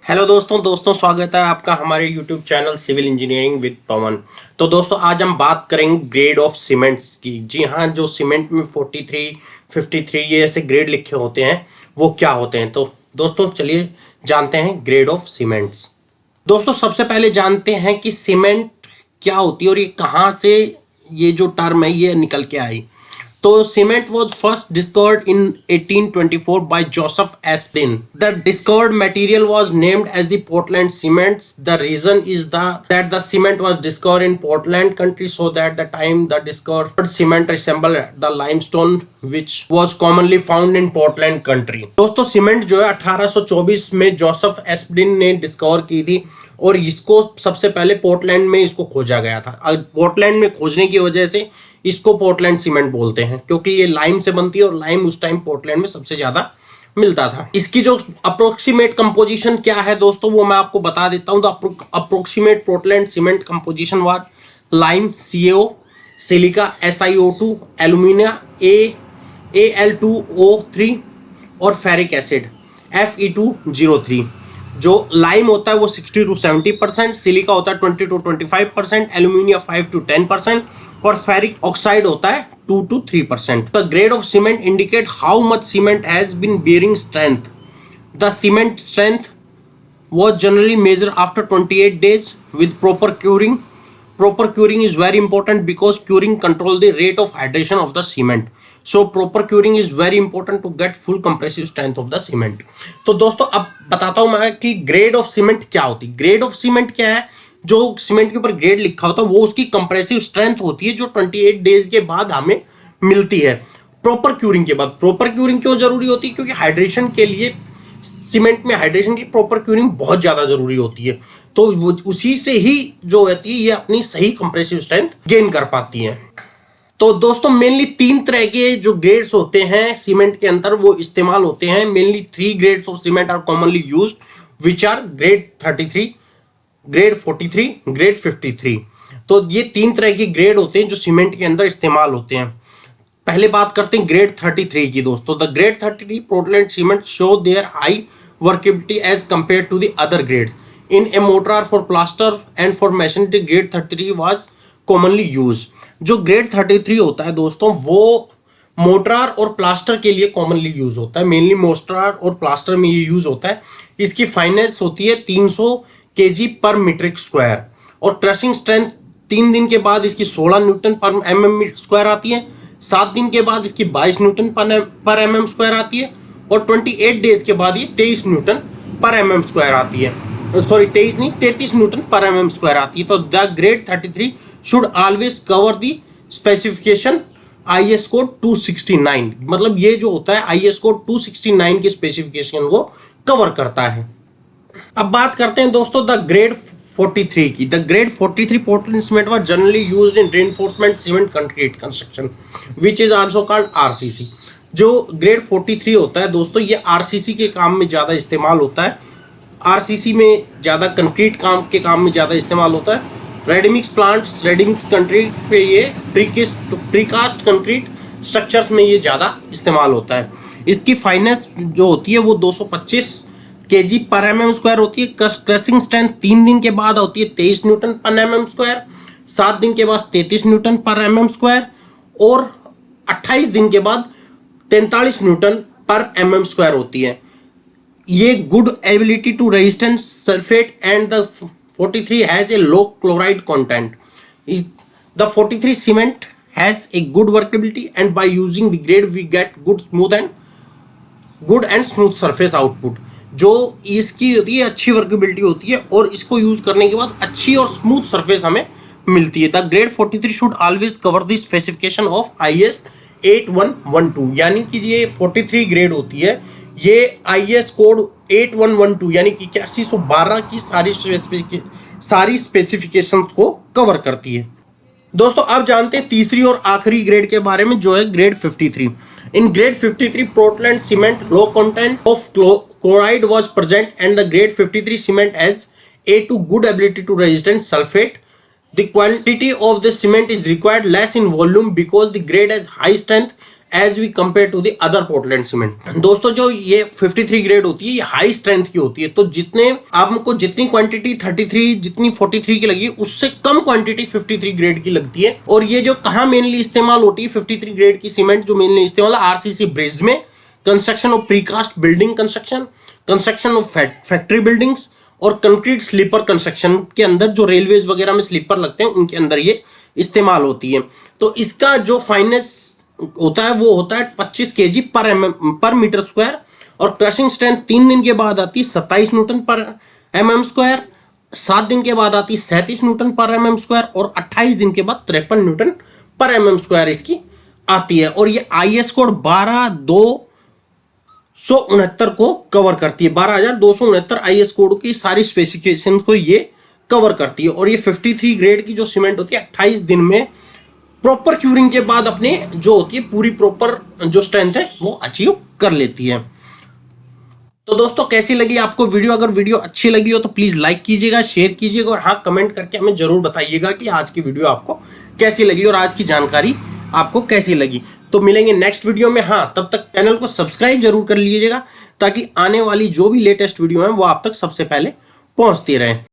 Hello दोस्तों स्वागत है आपका हमारे YouTube channel civil engineering with Pawan. तो दोस्तों आज हम बात करेंगे ग्रेड ऑफ सीमेंट्स की। जी हाँ, जो सीमेंट में 43, 53 ये ऐसे ग्रेड लिखे होते हैं वो क्या होते हैं। तो दोस्तों चलिए जानते हैं ग्रेड ऑफ सीमेंट्स। दोस्तों सबसे पहले जानते हैं कि सीमेंट क्या होती है और ये कहाँ से ये जो टर्म है ये निकल के आई। तो cement was first discovered in 1824 by Joseph Aspin. The discovered material was named as the Portland cements. The reason is that the cement was discovered in Portland country, so that the time the discovered cement resembled the limestone which was commonly found in Portland country. दोस्तों cement जो है 1824 में Joseph एस्पिन ने discover की थी और इसको सबसे पहले पोर्टलैंड में इसको खोजा गया था। पोर्टलैंड में खोजने की वजह से इसको पोर्टलैंड सीमेंट बोलते हैं, क्योंकि ये लाइम से बनती है और लाइम उस टाइम पोर्टलैंड में सबसे ज्यादा मिलता था। इसकी जो अप्रोक्सीमेट कंपोजिशन क्या है दोस्तों वो मैं आपको बता देता हूं। The approximate Portland cement composition was lime CaO, silica SiO2, alumina Al2O3 और फेरिक एसिड Fe2O3। जो लाइम होता है वो 60 to 70%, सिलिका होता है 20 to 25%, एल्यूमिनिया 5 to 10% और फेरिक ऑक्साइड होता है 2 to 3%। The grade of cement indicate how much cement has been bearing strength. The cement strength was generally measured after 28 days with proper curing. Proper curing is very important because curing control the rate of hydration of the cement. So proper curing is very important to get full compressive strength of the cement. तो दोस्तों अब बताता हूं मैं कि grade of cement क्या होती है। ग्रेड ऑफ सीमेंट क्या है? जो सीमेंट के ऊपर ग्रेड लिखा होता है वो उसकी कंप्रेसिव स्ट्रेंथ होती है जो 28 डेज के बाद हमें मिलती है प्रॉपर क्यूरिंग के बाद। प्रॉपर क्यूरिंग क्यों जरूरी होती है? क्योंकि हाइड्रेशन के लिए सीमेंट में हाइड्रेशन की प्रॉपर क्यूरिंग बहुत ज्यादा जरूरी होती है। तो उसी से ही जो होती है ये अपनी सही कंप्रेसिव स्ट्रेंथ गेन कर पाती है। तो दोस्तों मेनली 3 तरह के जो ग्रेड्स होते हैं सीमेंट के अंदर वो इस्तेमाल होते हैं। Mainly 3 grades of cement are commonly used which are grade 33, grade 43, grade 53। तो ये 3 तरह के ग्रेड होते हैं जो सीमेंट के अंदर इस्तेमाल होते हैं। पहले बात करते हैं ग्रेड 33 की दोस्तों। The grade 33 Portland cement show their high workability as compare to the other grade in a mortar for plaster and for masonry. Grade 33 was commonly use. जो ग्रेड 33 होता है दोस्तों वो मोर्टार और प्लास्टर के लिए कॉमनली यूज होता है। मेनली मोर्टार और प्लास्टर में ये यूज होता है। इसकी फाइनेंस होती है 300 kg पर मीट्रिक स्क्वायर और क्रशिंग स्ट्रेंथ 3 दिन के बाद इसकी 16 न्यूटन पर mm स्क्वायर आती है। 7 दिन के बाद इसकी 22 न्यूटन पर mm स्क्वायर आती है और 28 डेज के बाद ये 23 न्यूटन पर mm स्क्वायर आती है। सॉरी 23 नहीं 33 न्यूटन पर mm स्क्वायर आती है। तो the grade 33 should always cover the specification IS code 269। मतलब ये जो होता है IS कोड 269 की स्पेसिफिकेशन वो कवर करता है। अब बात करते हैं दोस्तों द ग्रेड 43 की। The grade 43 Portland cement was generally used in reinforcement cement concrete construction which is also called RCC। जो ग्रेड 43 होता है दोस्तों ये RCC के काम में ज्यादा इस्तेमाल होता है। RCC में ज्यादा कंक्रीट काम के काम में ज्यादा इस्तेमाल होता है। रेडीमिक्स प्लांट्स, रेडीमिक्स कंक्रीट पे ये प्रीकास्ट कंक्रीट स्ट्रक्चर्स में ये ज्यादा इस्तेमाल होता है। इसकी फाइनेंस जो होती है वो 225 kg पर mm स्क्वायर होती है। क्रशिंग स्ट्रेंथ 3 दिन के बाद होती है 23 न्यूटन पर mm स्क्वायर, 7 दिन के बाद 33 न्यूटन पर mm स्क्वायर और 28 दिन के बाद 43 न्यूटन पर mm स्क्वायर होती है। ये good ability to resistance sulphate and the 43 has a low chloride content. The 43 cement has a good workability and by using the grade we get good and smooth surface output. जो इसकी होती है अच्छी workability होती है और इसको use करने के बाद अच्छी और स्मूथ सरफेस हमें मिलती है। The grade 43 should always cover the specification of IS 8112। यानी कि ये 43 ग्रेड होती है ये IS कोड 8112 यानी कि 8112 की सारी स्पेसिफिकेशंस को कवर करती है। दोस्तों अब जानते हैं तीसरी और आखिरी ग्रेड के बारे में जो है grade 53। In grade 53 Portland cement low content of chloride was present and the grade 53 cement has A2 good ability to resist sulfate. The quantity of the cement is required less in volume because the grade has high strength as we compare to the other Portland cement. दोस्तों जो ये 53 grade होती है ये high strength की होती है, तो जितने आपको जितनी क्वांटिटी 33 जितनी 43 की लगी उससे कम क्वांटिटी 53 ग्रेड की लगती है। और ये जो कहाँ मेनली इस्तेमाल होती है 53 ग्रेड की सीमेंट, जो मेनली इस्तेमाल है आरसीसी ब्रिज में, construction of precast building construction, construction of factory buildings और कंक्रीट स्लीपर कंस्ट्रक्शन के अंदर, जो रेलवेज वगैरह में स्लीपर लगते हैं उनके अंदर ये इस्तेमाल होती है। तो इसका जो फाइनेस होता है वो होता है 25 kg पर मीटर स्क्वायर, और क्रशिंग स्ट्रेंथ 3 दिन के बाद आती है 27 न्यूटन पर mm स्क्वायर, 7 दिन के बाद आती है 37 न्यूटन पर mm स्क्वायर, और 28 दिन के बाद 53 न्यूटन पर mm स्क्वायर इसकी आती है। और ये IS कोड 12269 को कवर करती है। 12269 IS कोड की सारी स्पेसिफिकेशन को ये कवर करती है। और ये 53 ग्रेड की जो सीमेंट होती है 28 दिन में प्रॉपर क्यूरिंग के बाद अपने जो होती है पूरी प्रॉपर जो स्ट्रेंथ है वो अचीव कर लेती है। तो दोस्तों कैसी लगी आपको वीडियो? अगर वीडियो अच्छी लगी हो तो प्लीज लाइक कीजिएगा, शेयर कीजिएगा, और हाँ कमेंट करके हमें जरूर बताइएगा कि आज की वीडियो आपको कैसी लगी और आज की जानकारी आपको कैसी लगी। तो मिलेंगे नेक्स्ट वीडियो में। हाँ तब तक चैनल को सब्सक्राइब जरूर कर लीजिएगा ताकि आने वाली जो भी लेटेस्ट वीडियो है वो आप तक सबसे पहले पहुंचती रहे।